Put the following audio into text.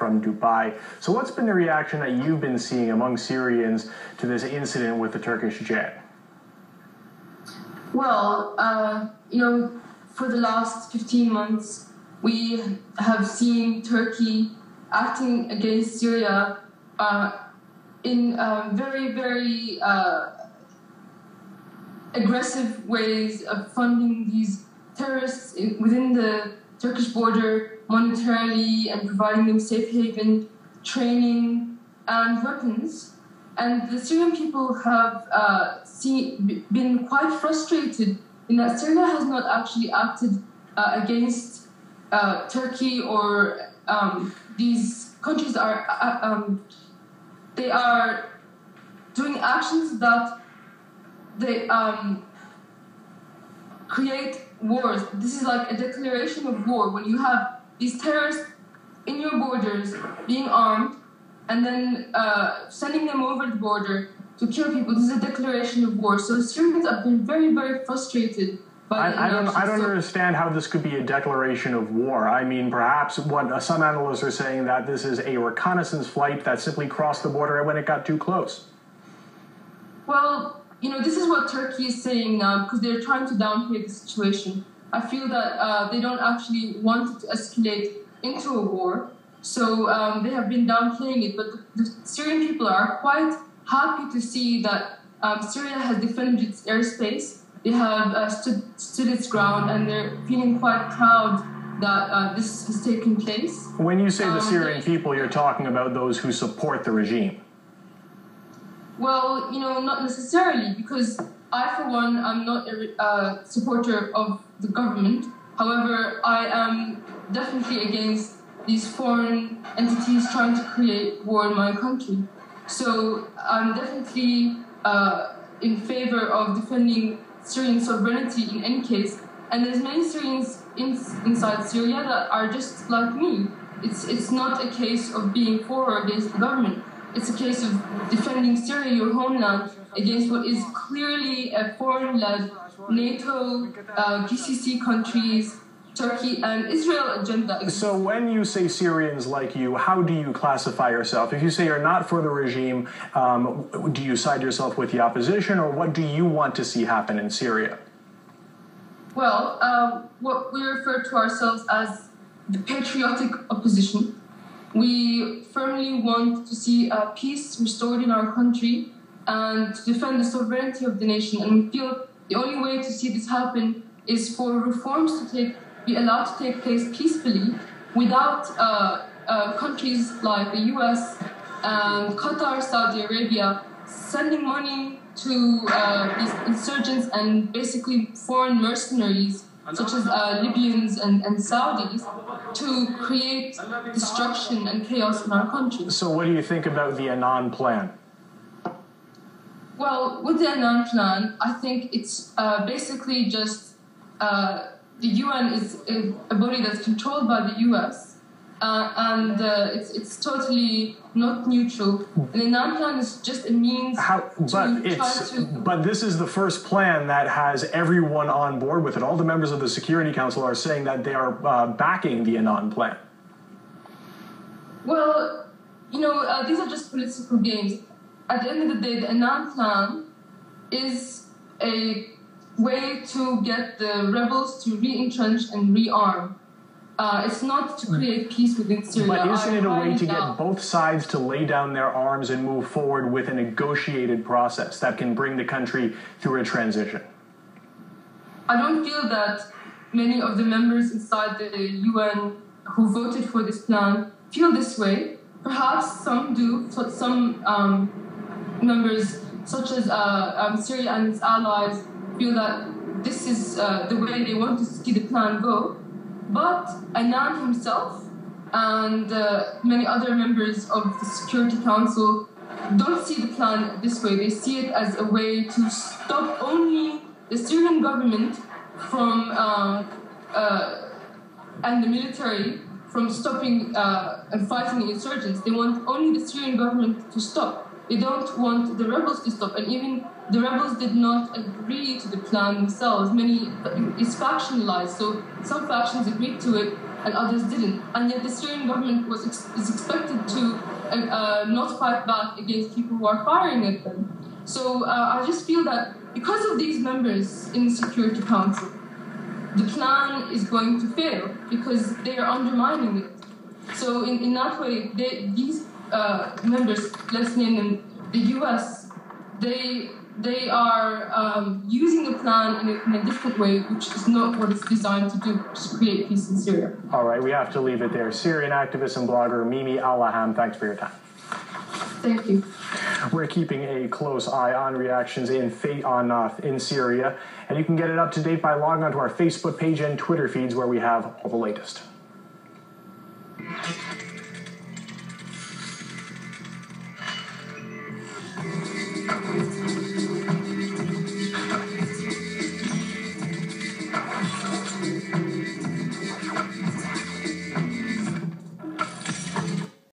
from Dubai. So what's been the reaction that you've been seeing among Syrians to this incident with the Turkish jet? Well, for the last 15 months, we have seen Turkey acting against Syria in very, very aggressive ways of funding these terrorists within the Turkish border monetarily and providing them safe haven, training, and weapons. And the Syrian people have been quite frustrated in that Syria has not actually acted against Turkey or these countries they are doing actions that they create wars. This is like a declaration of war when you have these terrorists in your borders being armed and then sending them over the border to kill people. This is a declaration of war. So Syrians have been very, very frustrated. I don't understand how this could be a declaration of war. I mean, perhaps what some analysts are saying that this is a reconnaissance flight that simply crossed the border when it got too close. Well, this is what Turkey is saying now because they're trying to downplay the situation. I feel that they don't actually want it to escalate into a war, so they have been downplaying it. But the Syrian people are quite happy to see that Syria has defended its airspace. They have stood its ground, and they're feeling quite proud that this has taken place. When you say the Syrian people, you're talking about those who support the regime. Well, not necessarily, because I, for one, am not a supporter of the government. However, I am definitely against these foreign entities trying to create war in my country. So I'm definitely in favor of defending Syrian sovereignty in any case. And there's many Syrians inside Syria that are just like me. It's not a case of being for or against the government. It's a case of defending Syria, your homeland, against what is clearly a foreign-led NATO, GCC countries, Turkey, and Israel agenda. So when you say Syrians like you, how do you classify yourself? If you say you're not for the regime, do you side yourself with the opposition, or what do you want to see happen in Syria? Well, what we refer to ourselves as the patriotic opposition. We firmly want to see peace restored in our country and to defend the sovereignty of the nation. And we feel the only way to see this happen is for reforms to be allowed to take place peacefully without countries like the US and Qatar, Saudi Arabia sending money to these insurgents and basically foreign mercenaries such as Libyans and Saudis to create destruction and chaos in our country. So what do you think about the Annan plan? Well, with the Annan plan, I think it's basically just the UN is a body that's controlled by the US, and it's totally not neutral. The Annan plan is just a means But this is the first plan that has everyone on board with it. All the members of the Security Council are saying that they are backing the Annan plan. Well, these are just political games. At the end of the day, the Annan plan is a way to get the rebels to re-entrench and rearm. It's not to create peace within Syria. But isn't it a way to get both sides to lay down their arms and move forward with a negotiated process that can bring the country through a transition? I don't feel that many of the members inside the UN who voted for this plan feel this way. Perhaps some do. Some members, such as Syria and its allies, feel that this is the way they want to see the plan go. But Annan himself and many other members of the Security Council don't see the plan this way. They see it as a way to stop only the Syrian government from and the military from stopping and fighting the insurgents. They want only the Syrian government to stop. They don't want the rebels to stop. And even the rebels did not agree to the plan themselves. It's factionalized, so some factions agreed to it and others didn't. And yet the Syrian government is expected not fight back against people who are firing at them. So I just feel that because of these members in the Security Council, the plan is going to fail because they are undermining it. So in that way, these members, Palestinian and the US, they are using the plan in a different way, which is not what it's designed to do, which is create peace in Syria. All right, we have to leave it there. Syrian activist and blogger Mimi Allaham, thanks for your time. Thank you. We're keeping a close eye on reactions in Syria, and you can get it up to date by logging onto our Facebook page and Twitter feeds where we have all the latest.